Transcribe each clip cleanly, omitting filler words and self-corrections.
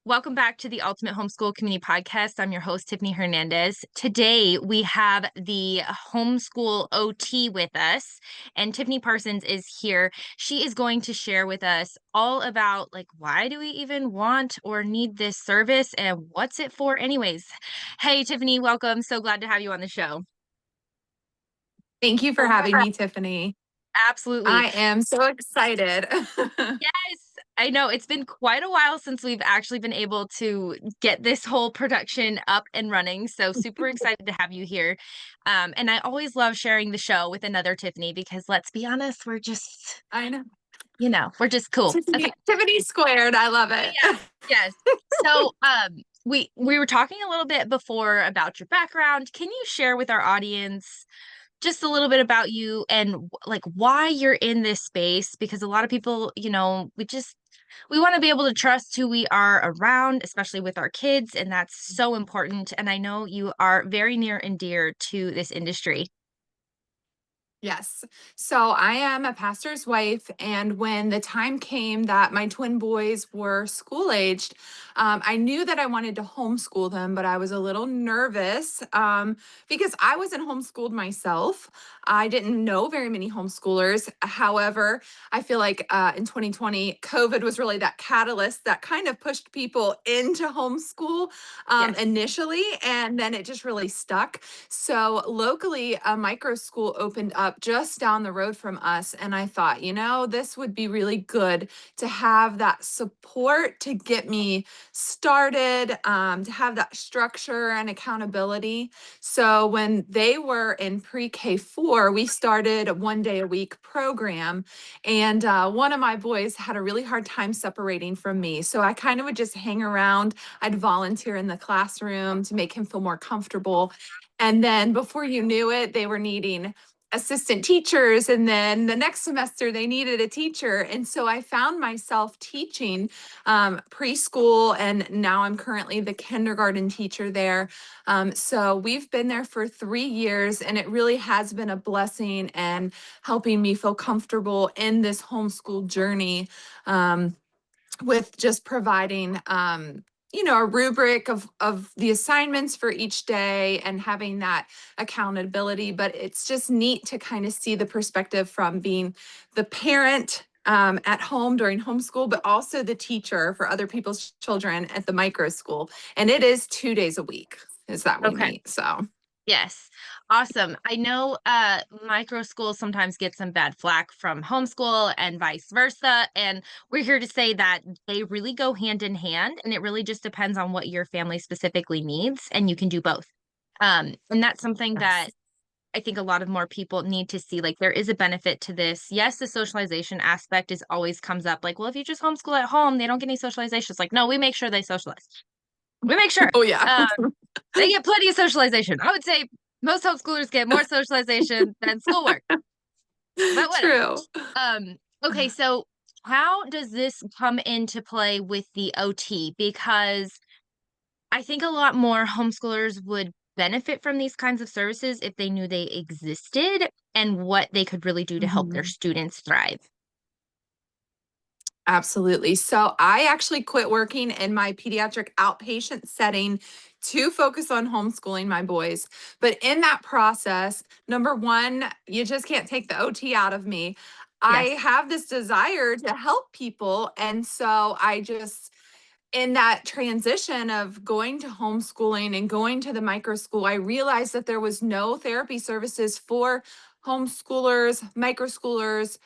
Welcome back to the Ultimate Homeschool Community Podcast. I'm your host, Tiffany Hernandez. Today, we have the Homeschool OT with us, and Tiffany Parsons is here. She is going to share with us all about, why do we even want or need this service and what's it for anyways. Hey, Tiffany, welcome. So glad to have you on the show. Thank you for having me, Tiffany. Absolutely. I am so excited. Yes, I know it's been quite a while since we've actually been able to get this whole production up and running. So super excited to have you here. And I always love sharing the show with another Tiffany because let's be honest, we're just, I know. we're just cool. Okay. Tiffany squared. I love it. Yes, yes. So we were talking a little bit before about your background. Can you share with our audience just a little bit about you and why you're in this space? Because a lot of people, we want to be able to trust who we are around, especially with our kids, and that's so important. And I know you are very near and dear to this industry. Yes. So I am a pastor's wife. And when the time came that my twin boys were school aged, I knew that I wanted to homeschool them, but I was a little nervous because I wasn't homeschooled myself. I didn't know very many homeschoolers. However, I feel like in 2020, COVID was really that catalyst that kind of pushed people into homeschool Yes. initially, and then it just really stuck. So locally, a micro school opened up just down the road from us. And I thought, this would be really good to have that support to get me started, to have that structure and accountability. So when they were in pre-K4, we started a 1 day a week program. And one of my boys had a really hard time separating from me. So I kind of would just hang around. I'd volunteer in the classroom to make him feel more comfortable. And then before you knew it, they were needing assistant teachers. And then the next semester, they needed a teacher. And so I found myself teaching preschool, and now I'm currently the kindergarten teacher there. So we've been there for 3 years, and it really has been a blessing and helping me feel comfortable in this homeschool journey. With just providing a rubric of the assignments for each day and having that accountability. But it's just neat to kind of see the perspective from being the parent at home during homeschool, but also the teacher for other people's children at the micro school. And it is 2 days a week is that we Okay. meet. So Yes. Awesome. I know micro schools sometimes get some bad flack from homeschool and vice versa. And we're here to say that they really go hand in hand, and it really just depends on what your family specifically needs, and you can do both. And that's something that yes. I think a lot of more people need to see. There is a benefit to this. Yes, the socialization aspect is always comes up. Well, if you just homeschool at home, they don't get any socialization. It's no, we make sure they socialize. We make sure. Oh yeah. They get plenty of socialization. I would say most homeschoolers get more socialization than schoolwork, but whatever. True. Okay, so how does this come into play with the OT? Because I think a lot more homeschoolers would benefit from these kinds of services if they knew they existed and what they could really do to help their Mhm. students thrive. Absolutely. So I actually quit working in my pediatric outpatient setting to focus on homeschooling my boys. But in that process, number one, you just can't take the OT out of me. I Yes. have this desire to help people. And so I just, in that transition of going to homeschooling and going to the micro school, I realized that there was no therapy services for homeschoolers, micro schoolers,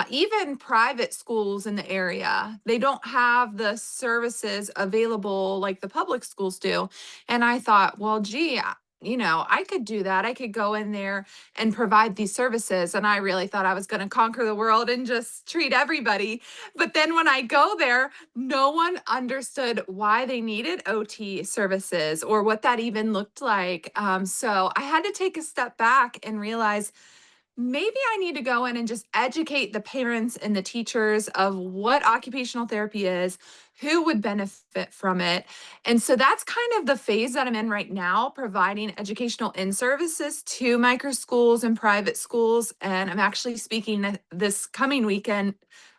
even private schools in the area. They don't have the services available like the public schools do. And I thought, well, gee, I could do that. I could go in there and provide these services. And I really thought I was going to conquer the world and just treat everybody. But then when I go there, no one understood why they needed OT services or what that even looked like. So I had to take a step back and realize maybe I need to go in and just educate the parents and the teachers of what occupational therapy is, who would benefit from it. And so that's kind of the phase that I'm in right now, providing educational in services to micro schools and private schools. And I'm actually speaking this coming weekend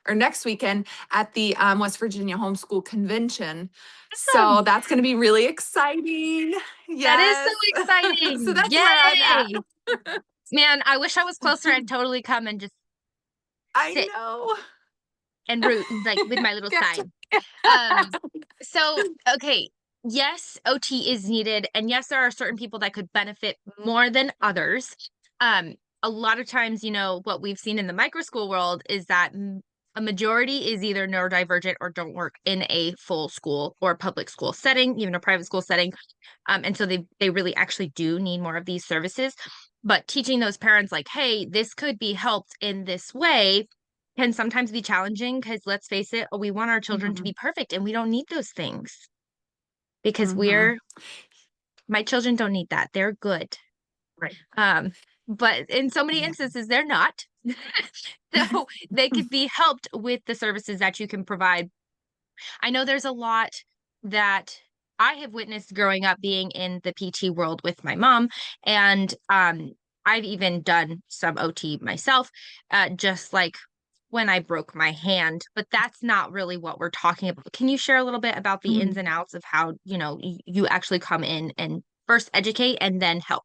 or next weekend at the West Virginia Homeschool Convention. So Awesome. that's going to be really exciting. That is so Yes. So exciting. that's where I'm at. Yay. Man, I wish I was closer. I'd totally come and just I sit know. and root like with my little Gotcha. sign. Um, so okay, yes, OT is needed, and yes, there are certain people that could benefit more than others. Um, a lot of times, what we've seen in the microschool world is that a majority is either neurodivergent or don't work in a full school or public school setting, even a private school setting. And so they really actually do need more of these services. But teaching those parents like, hey, this could be helped in this way can sometimes be challenging because let's face it, we want our children to Mhm. be perfect and we don't need those things because Mhm. my children don't need that. They're good. Right. Um, but in so many Yeah. instances, they're not. So they could be helped with the services that you can provide. I know there's a lot that I have witnessed growing up being in the PT world with my mom, and I've even done some OT myself, just like when I broke my hand, but that's not really what we're talking about. Can you share a little bit about the ins Mhm. and outs of how, you actually come in and first educate and then help?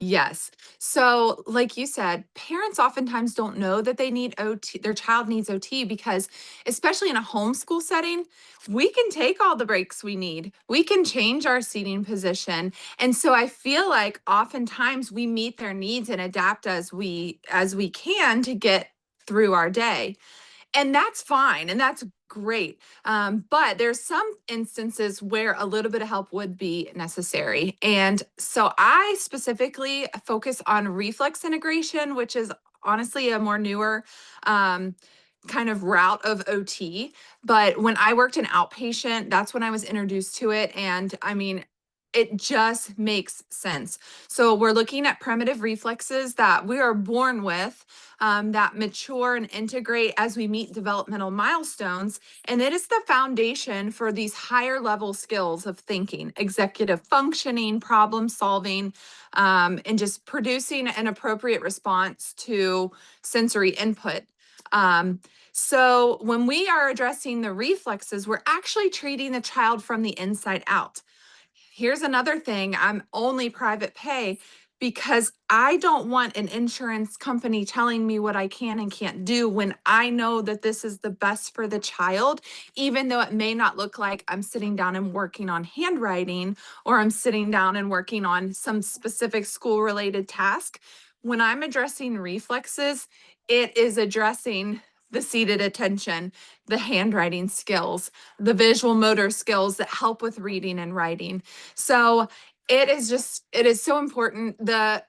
Yes. So, like you said, parents oftentimes don't know that they need OT, their child needs OT because, especially in a homeschool setting, we can take all the breaks we need. We can change our seating position. And so I feel like oftentimes we meet their needs and adapt as we can to get through our day, and that's fine and that's great. But there's some instances where a little bit of help would be necessary, and so I specifically focus on reflex integration, which is honestly a more newer kind of route of OT. But when I worked in outpatient, that's when I was introduced to it, and I mean, it just makes sense. So we're looking at primitive reflexes that we are born with, that mature and integrate as we meet developmental milestones. And it is the foundation for these higher level skills of thinking, executive functioning, problem solving, and just producing an appropriate response to sensory input. Um, so when we are addressing the reflexes, we're actually treating the child from the inside out. Here's another thing, I'm only private pay because I don't want an insurance company telling me what I can and can't do when I know that this is the best for the child, even though it may not look like I'm sitting down and working on handwriting or I'm sitting down and working on some specific school related task. When I'm addressing reflexes, it is addressing the seated attention, the handwriting skills, the visual motor skills that help with reading and writing. So it is so important. The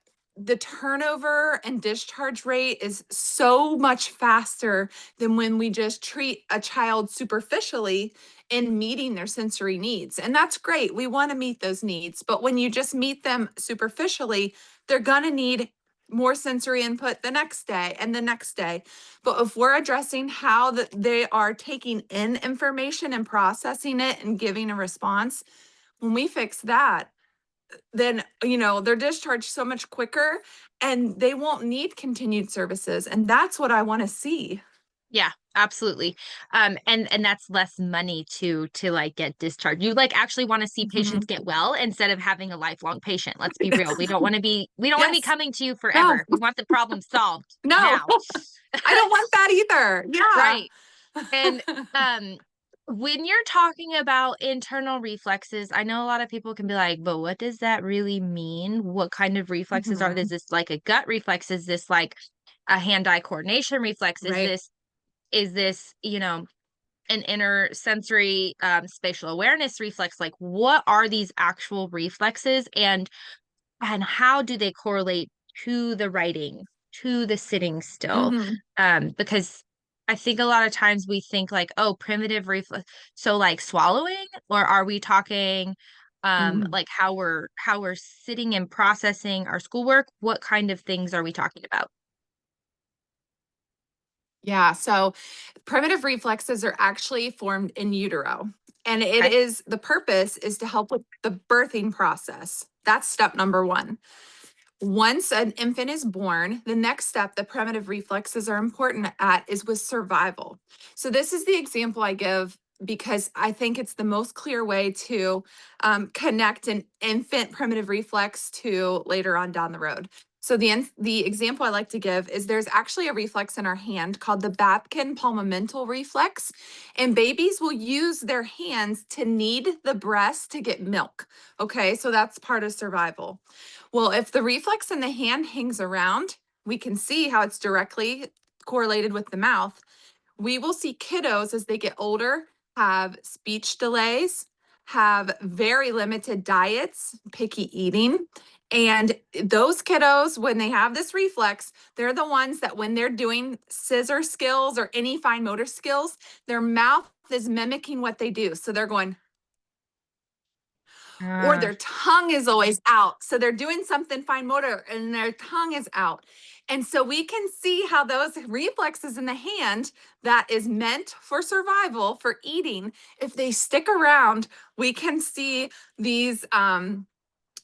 turnover and discharge rate is so much faster than when we just treat a child superficially in meeting their sensory needs. And that's great. We want to meet those needs. But when you just meet them superficially, they're going to need more sensory input the next day and the next day. But if we're addressing how they are taking in information and processing it and giving a response, when we fix that, then they're discharged so much quicker and they won't need continued services. And that's what I want to see. Yeah, absolutely. And that's less money to like get discharged. You like actually want to see patients Mhm. get well instead of having a lifelong patient. Let's be real. We don't want to be Yes. coming to you No, forever. We want the problem solved no, now. I don't want that either. Right. And Yeah. um when you're talking about internal reflexes, I know a lot of people can be like, but what does that really mean? What kind of reflexes are? Is Mhm. this like a gut reflex? Is this like a hand-eye coordination reflex? Is Right. this, an inner sensory spatial awareness reflex? Like what are these actual reflexes and how do they correlate to the writing, to the sitting still? Mhm. Because I think a lot of times we think like, oh, primitive reflex, so like swallowing, or are we talking Mhm. like how we're sitting and processing our schoolwork? What kind of things are we talking about? Yeah. So primitive reflexes are actually formed in utero. And Okay. the purpose is to help with the birthing process. That's step number one. Once an infant is born, the next step the primitive reflexes are important at is with survival. So, this is the example I give because I think it's the most clear way to connect an infant primitive reflex to later on down the road. So, the example I like to give is there's actually a reflex in our hand called the Babkin palmamental reflex, and babies will use their hands to knead the breast to get milk. Okay, so that's part of survival. Well, if the reflex in the hand hangs around, we can see how it's directly correlated with the mouth. We will see kiddos as they get older have speech delays, have very limited diets, picky eating. And those kiddos, when they have this reflex, they're the ones that when they're doing scissor skills or any fine motor skills, their mouth is mimicking what they do. So they're going, or Uh, their tongue is always out. So they're doing something fine motor and their tongue is out. And so we can see how those reflexes in the hand that is meant for survival, for eating, if they stick around, we can see these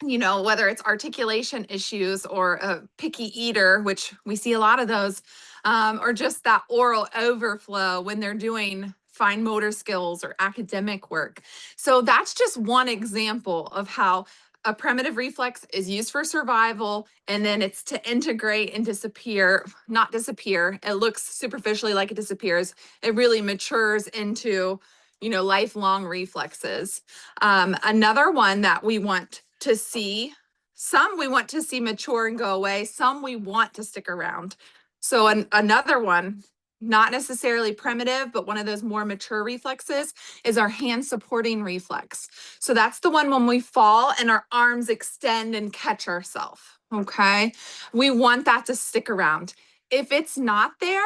whether it's articulation issues or a picky eater, which we see a lot of those, or just that oral overflow when they're doing fine motor skills or academic work. So that's just one example of how a primitive reflex is used for survival, and then it's to integrate and disappear, not disappear. It looks superficially like it disappears. It really matures into, lifelong reflexes. Another one that we want to see, some we want to see mature and go away, some we want to stick around. So another one, not necessarily primitive, but one of those more mature reflexes is our hand supporting reflex. So that's the one when we fall and our arms extend and catch ourselves. Okay. We want that to stick around. If it's not there,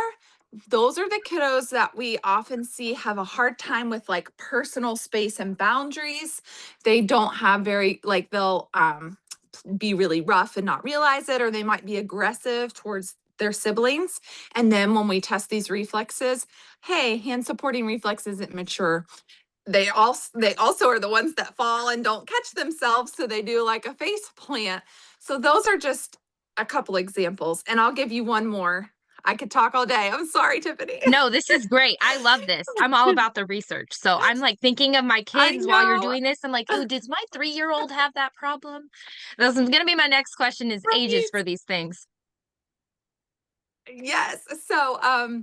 those are the kiddos that we often see have a hard time with like personal space and boundaries. They don't have very, like, they'll be really rough and not realize it, or they might be aggressive towards their siblings. And then when we test these reflexes, hey, hand supporting reflex isn't mature. They also are the ones that fall and don't catch themselves, so they do like a face plant. So those are just a couple examples, and I'll give you one more. I could talk all day. I'm sorry, Tiffany. no, this is great. I love this. I'm all about the research. So I'm like thinking of my I kids while you're know. doing this. I'm like, oh, does my 3-year-old have that problem? This is gonna be my next question is ages Right. for these things. Yes. So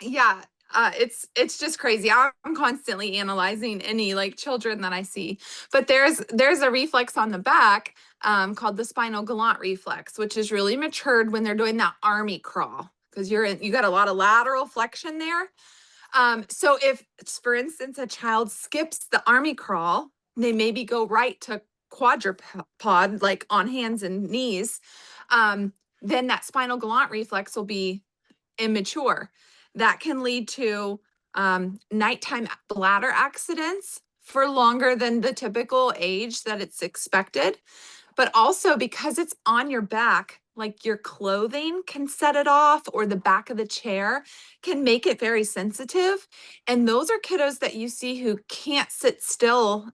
yeah, it's just crazy. I'm constantly analyzing any like children that I see. But there's a reflex on the back called the spinal galant reflex, which is really matured when they're doing that army crawl, because you got a lot of lateral flexion there. So if, for instance, a child skips the army crawl, they maybe go right to quadrupod, like on hands and knees, then that spinal galant reflex will be immature. That can lead to nighttime bladder accidents for longer than the typical age that it's expected. But also because it's on your back, like your clothing can set it off, or the back of the chair can make it very sensitive. And those are kiddos that you see who can't sit still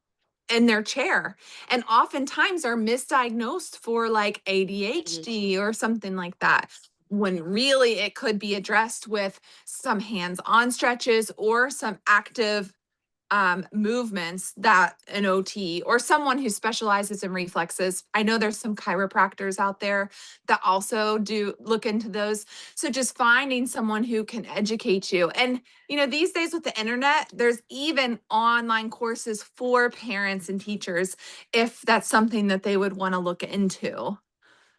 in their chair and oftentimes are misdiagnosed for like ADHD or something like that, when really it could be addressed with some hands-on stretches or some active movements that an OT or someone who specializes in reflexes. I know there's some chiropractors out there that also do look into those. So just finding someone who can educate you. And, these days with the internet, there's even online courses for parents and teachers if that's something that they would want to look into.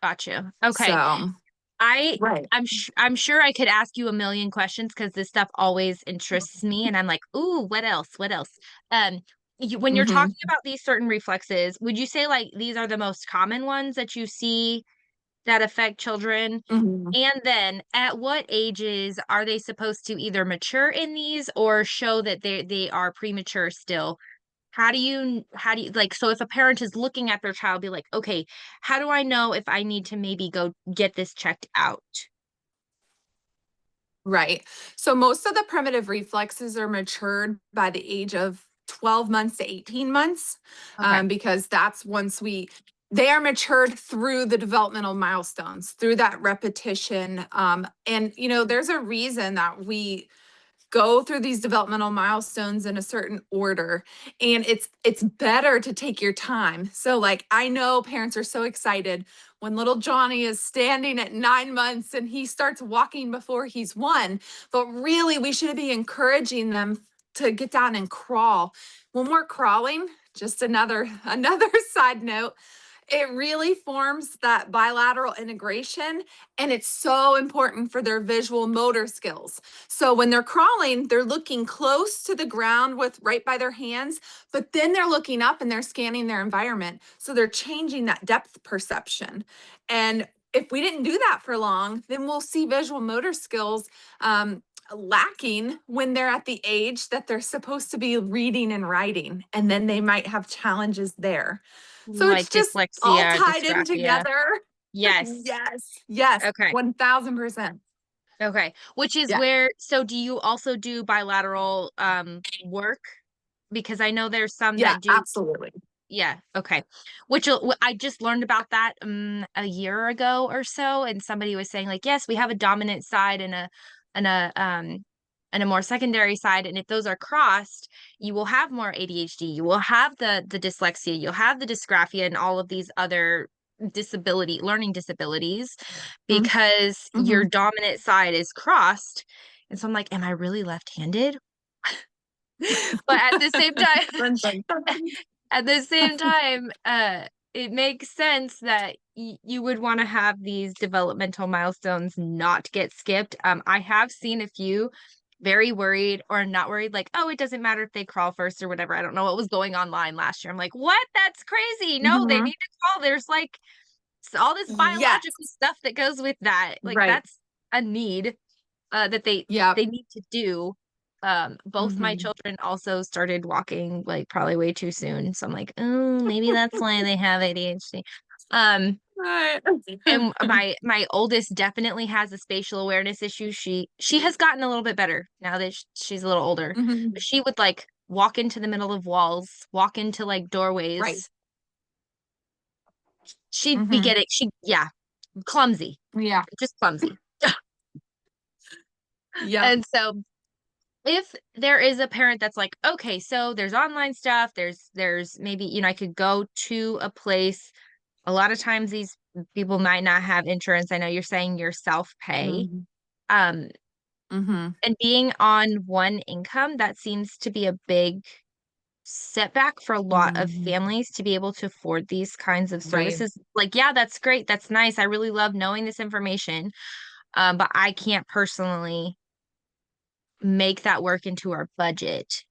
Gotcha. Okay. So, I right. I'm sure I could ask you a million questions because this stuff always interests me and I'm like, "Ooh, what else? What else?" When you're Mm-hmm. talking about these certain reflexes, would you say like these are the most common ones that you see that affect children? Mm-hmm. And then at what ages are they supposed to either mature in these or show that they are premature still? How do you like so if a parent is looking at their child be like, "Okay, how do I know if I need to maybe go get this checked out?" Right. So most of the primitive reflexes are matured by the age of 12 months to 18 months, Okay. because that's once we They are matured through the developmental milestones, through that repetition. And, there's a reason that we go through these developmental milestones in a certain order, and it's better to take your time. So like, I know parents are so excited when little Johnny is standing at 9 months and he starts walking before he's 1, but really we should be encouraging them to get down and crawl. When we're crawling, just another side note, it really forms that bilateral integration, and it's so important for their visual motor skills. So when they're crawling, they're looking close to the ground with right by their hands, but then they're looking up and they're scanning their environment. So they're changing that depth perception. And if we didn't do that for long, then we'll see visual motor skills lacking when they're at the age that they're supposed to be reading and writing, and then they might have challenges there. So it's Like just all dyslexia, tied in dysgraphia. together. Yes. Yes, yes, Okay. 1000%. Okay. Which is Yeah, where, so do you also do bilateral work? Because I know there's some yeah, that do. absolutely. Yeah, okay. I just learned about that a year ago or so, and somebody was saying like, yes, we have a dominant side and a more secondary side, and if those are crossed, you will have more ADHD, you will have the dyslexia, you'll have the dysgraphia and all of these other learning disabilities because your Mm-hmm. dominant side is crossed. And so I'm like, am I really left-handed? But at the same time, at the same time, it makes sense that you would want to have these developmental milestones not get skipped. I have seen a few very worried or not worried, like, oh, it doesn't matter if they crawl first or whatever. I don't know what was going online last year. I'm like, what? That's crazy. No, they Mm-hmm. need to crawl. There's like all this biological Yes, stuff that goes with that. Like right. that's a need that Yep. they need to do. Both my Mm-hmm. children also started walking like probably way too soon. So I'm like, oh, maybe that's why they have ADHD. Um, Right. and my oldest definitely has a spatial awareness issue. She has gotten a little bit better now that she's a little older. Mm-hmm. But she would like walk into the middle of walls, walk into like Right. doorways. She'd be Mm-hmm. getting yeah, clumsy, Yeah. just clumsy. Yep. And so if there is a parent that's like, okay, so there's online stuff, there's maybe, I could go to a place. A lot of times these people might not have insurance. I know you're saying you're self-pay. Mm-hmm. Um, Mm-hmm. and being on one income, that seems to be a big setback for a lot of Mm-hmm. families to be able to afford these kinds of Right. services. Like, yeah, that's great. That's nice. I really love knowing this information. But I can't personally make that work into our budget.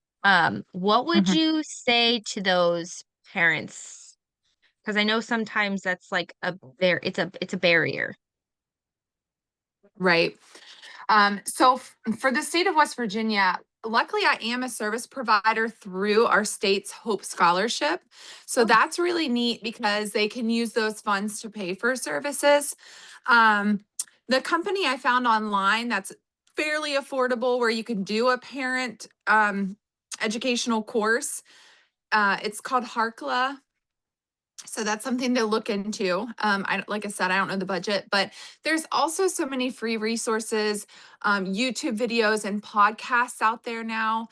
What would Mm-hmm. you say to those parents? Because I know sometimes that's like it's a barrier. Right. For the state of West Virginia, luckily I am a service provider through our state's Hope Scholarship. So Oh, that's really neat because they can use those funds to pay for services. Um, the company I found online that's fairly affordable where you can do a parent educational course. It's called Harkla. So that's something to look into. Like I said, I don't know the budget, but there's also so many free resources, YouTube videos and podcasts out there now.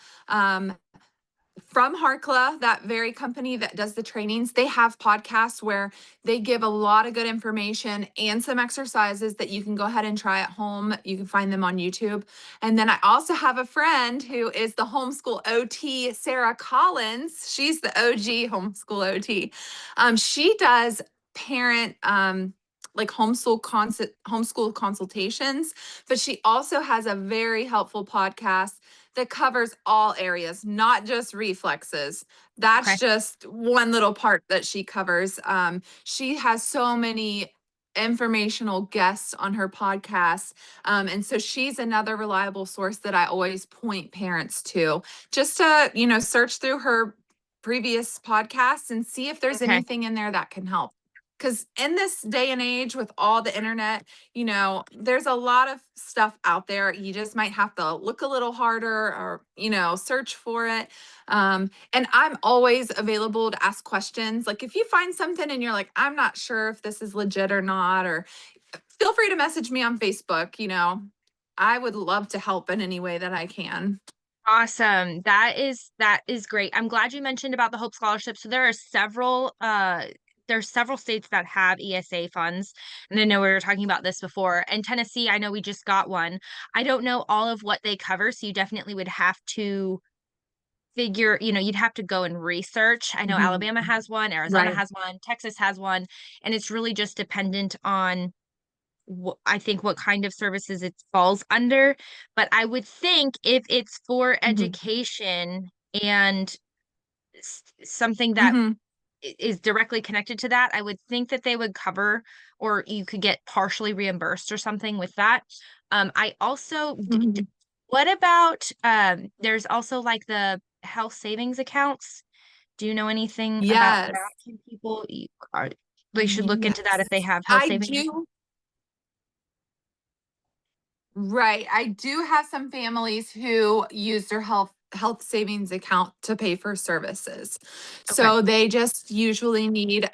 From Harkla, that very company that does the trainings, they have podcasts where they give a lot of good information and some exercises that you can go ahead and try at home. You can find them on YouTube. And then I also have a friend who is the Homeschool OT, Sarah Collins. She's the OG Homeschool OT. She does parent like homeschool consultations, but she also has a very helpful podcast that covers all areas, not just reflexes. That's okay. just one little part that she covers. She has so many informational guests on her podcast. And so she's another reliable source that I always point parents to just to, search through her previous podcasts and see if there's Okay. anything in there that can help. because in this day and age with all the internet, there's a lot of stuff out there. You just might have to look a little harder or, search for it. And I'm always available to ask questions. Like if you find something and you're like, I'm not sure if this is legit or not, or feel free to message me on Facebook. I would love to help in any way that I can. Awesome. That is great. I'm glad you mentioned about the Hope Scholarship. So there's several states that have ESA funds. And I know we were talking about this before. And Tennessee, I know we just got one. I don't know all of what they cover, so you definitely would have to figure, you'd have to go and research. I know Mhm. Alabama has one, Arizona Right. has one, Texas has one, and it's really just dependent on I think what kind of services it falls under. But I would think if it's for Mhm. education and something that Mhm. is directly connected to that, I would think that they would cover, or you could get partially reimbursed or something with that. I also, Mhm. what about, there's also like the health savings accounts. Do you know anything about Yes. that? Can people, they should look into that Yes. if they have health I savings accounts. do. Right. I do have some families who use their health savings account to pay for services. Okay. So they just usually need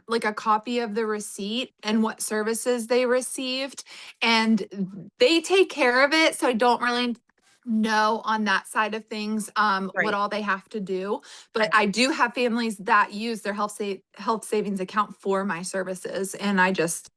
like a copy of the receipt and what services they received, and they take care of it. So I don't really know on that side of things what Right. all they have to do. But I do have families that use their health savings account for my services, and I just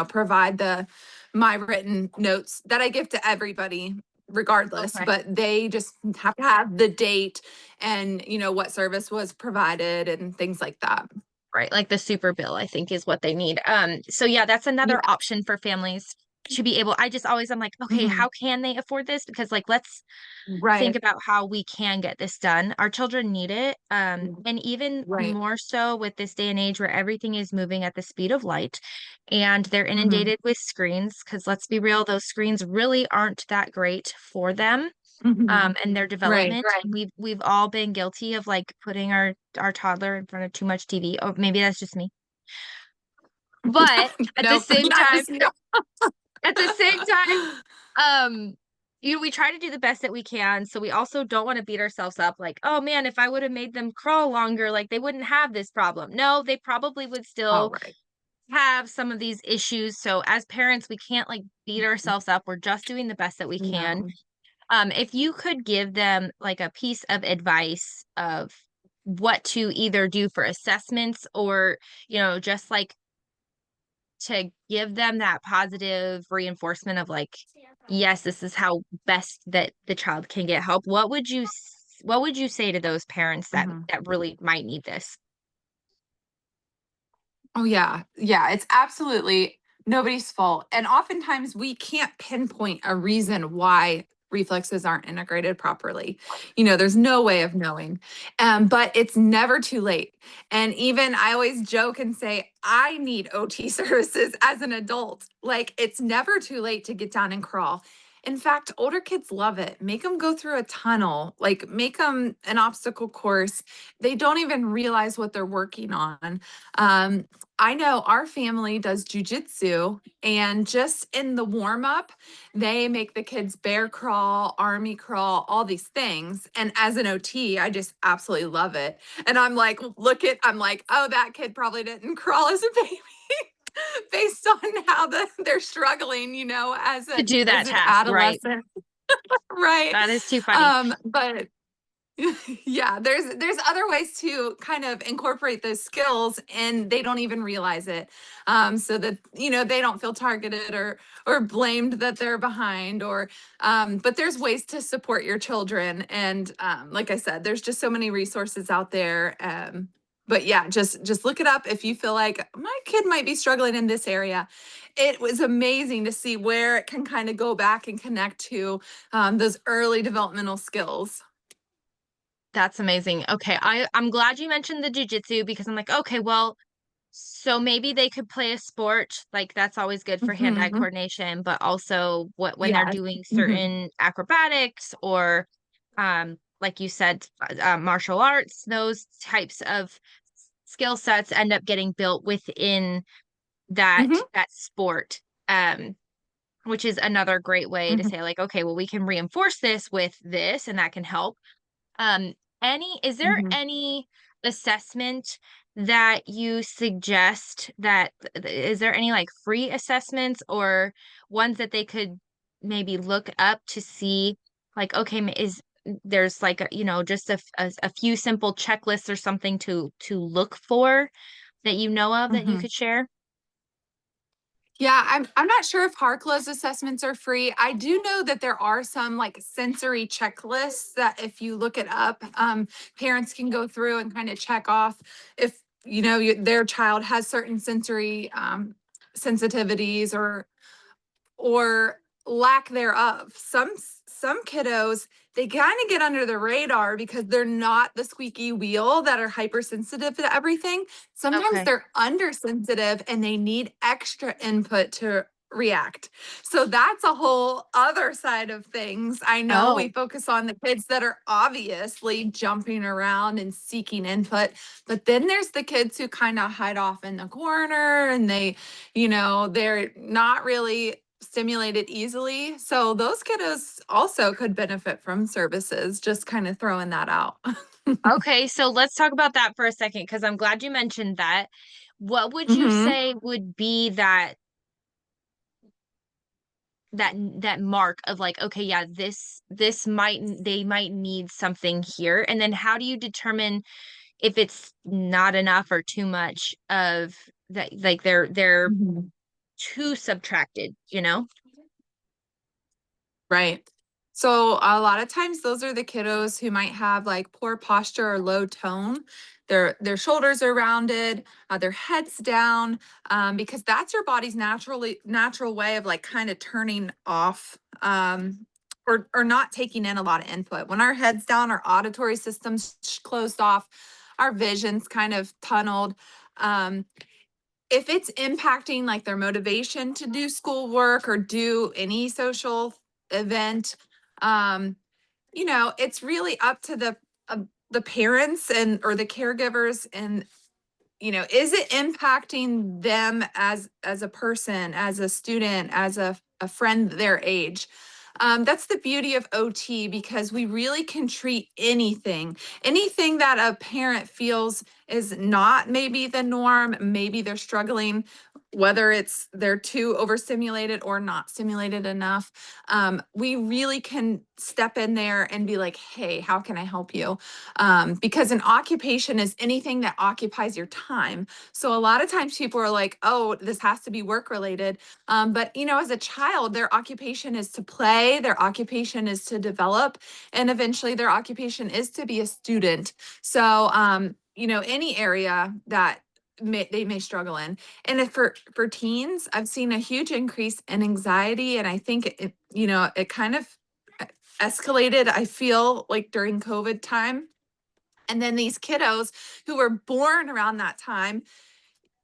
provide the my written notes that I give to everybody regardless, Okay. but they just have to have the date and what service was provided and things like that. Right. Like the super bill, I think is what they need. So yeah, that's Yeah. another option for families to be able. I just always I'm like, okay, Mhm. how can they afford this? Because like let's think Right. about how we can get this done. Our children need it. And even Right. more so with this day and age where everything is moving at the speed of light and they're Mhm. inundated with screens, because let's be real, those screens really aren't that great for them. Mhm. And their Right. development. Right. We've all been guilty of like putting our toddler in front of too much TV. Or maybe that's just me. But at the Nope. same Yeah, time, just no. at the same time, um, we try to do the best that we can. So we also don't want to beat ourselves up like, oh man, if I would have made them crawl longer, like they wouldn't have this problem. No, they probably would All still right. have some of these issues. So as parents, we can't like beat ourselves up. We're just doing the best that we can. No. If you could give them like a piece of advice of what to either do for assessments or, just like to give them that positive reinforcement of like, yes, this is how best that the child can get help. What would you say to those parents that Mhm. really might need this? Oh, yeah. Yeah, it's absolutely nobody's fault. And oftentimes we can't pinpoint a reason why reflexes aren't integrated properly. There's no way of knowing. But it's never too late. And even I always joke and say, I need OT services as an adult. Like it's never too late to get down and crawl. In fact, older kids love it. Make them go through a tunnel, like make them an obstacle course. They don't even realize what they're working on. Um, I know our family does jujitsu, and just in the warm up, they make the kids bear crawl, army crawl, all these things. And as an OT, I just absolutely love it. And I'm like, oh, that kid probably didn't crawl as a baby based on how they're struggling, as To an do as that an task, right? adolescent, right? That is too funny. But yeah, there's other ways to kind of incorporate those skills and they don't even realize it. So that they don't feel targeted or blamed that they're behind, or but there's ways to support your children. And like I said, there's just so many resources out there. But yeah, just look it up if you feel like my kid might be struggling in this area. It was amazing to see where it can kind of go back and connect to those early developmental skills. That's amazing. Okay, I'm glad you mentioned the jujitsu because I'm like, okay, well, so maybe they could play a sport. Like that's always good for hand-eye Mhm. coordination, but also when they're Yes. doing Mhm. certain acrobatics or like you said, martial arts, those types of skill sets end up getting built within that Hmm. that sport. Which is another great way to Hmm. say like, okay, well, we can reinforce this with this, and that can help. Is there Hmm. any assessment that you suggest that is there any like free assessments or ones that they could maybe look up to see like, okay, is there's like just a few simple checklists or something to look for that you know of that you Hmm. could share? Yeah, I'm not sure if Harklow's assessments are free. I do know that there are some like sensory checklists that if you look it up, parents can go through and kind of check off if their child has certain sensory sensitivities or lack thereof. Some kiddos, they kind of get under the radar because they're not the squeaky wheel that are hypersensitive to everything. Sometimes Okay. they're undersensitive and they need extra input to react. So that's a whole other side of things. I know we Oh, focus on the kids that are obviously jumping around and seeking input, but then there's the kids who kind of hide off in the corner and they're not really stimulated easily. So those kiddos also could benefit from services, just kind of throwing that out. okay. So let's talk about that for a second because I'm glad you mentioned that. What would you Hmm. say would be that mark of like, okay, yeah, this might they might need something here. And then how do you determine if it's not enough or too much of that, like they're Hmm. too subtracted, you know? Right. So a lot of times those are the kiddos who might have like poor posture or low tone. Their shoulders are rounded, their heads down, because that's your body's natural way of like kind of turning off, or not taking in a lot of input. When our heads down, our auditory system's closed off, our vision's kind of tunneled. Um, if it's impacting like their motivation to do schoolwork or do any social event, um it's really up to the parents and or the caregivers, and is it impacting them as a person, as a student, as a friend their age. That's the beauty of OT, because we really can treat anything that a parent feels is not maybe the norm, maybe they're struggling, whether it's they're too overstimulated or not stimulated enough. We really can step in there and be like, hey, how can I help you? Because an occupation is anything that occupies your time. So a lot of times people are like, oh, this has to be work related. But as a child, their occupation is to play, their occupation is to develop, and eventually their occupation is to be a student. So, any area that they may struggle in. And if for teens, I've seen a huge increase in anxiety, and I think it kind of escalated, I feel like during COVID time. And then these kiddos who were born around that time,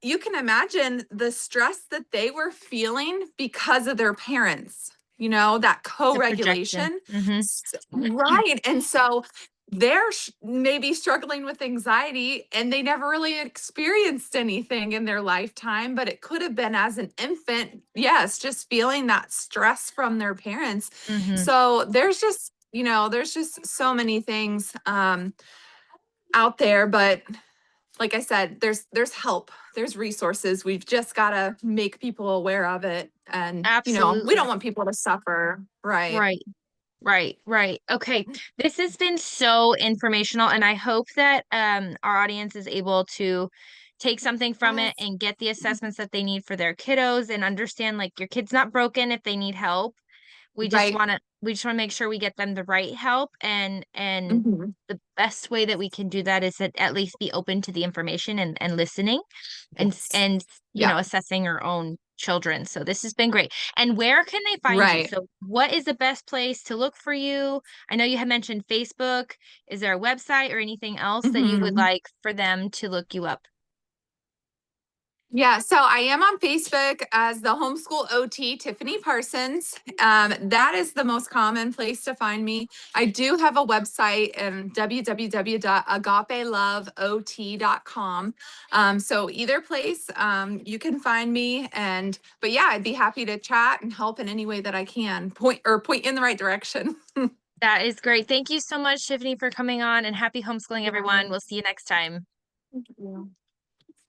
you can imagine the stress that they were feeling because of their parents, that The projection. co-regulation. Mm-hmm. Right. And so they're maybe struggling with anxiety and they never really experienced anything in their lifetime, but it could have been as an infant. Yes, just feeling that stress from their parents. Mm-hmm. So there's just so many things out there, but like I said, there's help, there's resources. We've just got to make people aware of it. And, we don't Absolutely. want people to suffer. Right. Right. Right, right. Okay. This has been so informational, and I hope that our audience is able to take something from it Yes. and get the assessments that they need for their kiddos and understand like your kid's not broken if they need help. Right. We just want to make sure we get them the right help, and Hmm. the best way that we can do that is at least be open to the information and listening Yes. and Yeah. assessing our own children. So this has been great. And where can they find you? Right. So what is the best place to look for you? I know you had mentioned Facebook. Is there a website or anything else that you would Hmm. like for them to look you up? Yeah, so I am on Facebook as the Homeschool OT, Tiffany Parsons. That is the most common place to find me. I do have a website, www.agapeloveot.com. So either place, you can find me. But yeah, I'd be happy to chat and help in any way that I can, point in the right direction. That is great. Thank you so much, Tiffany, for coming on, and happy homeschooling, Yeah. everyone. We'll see you next time. Yeah.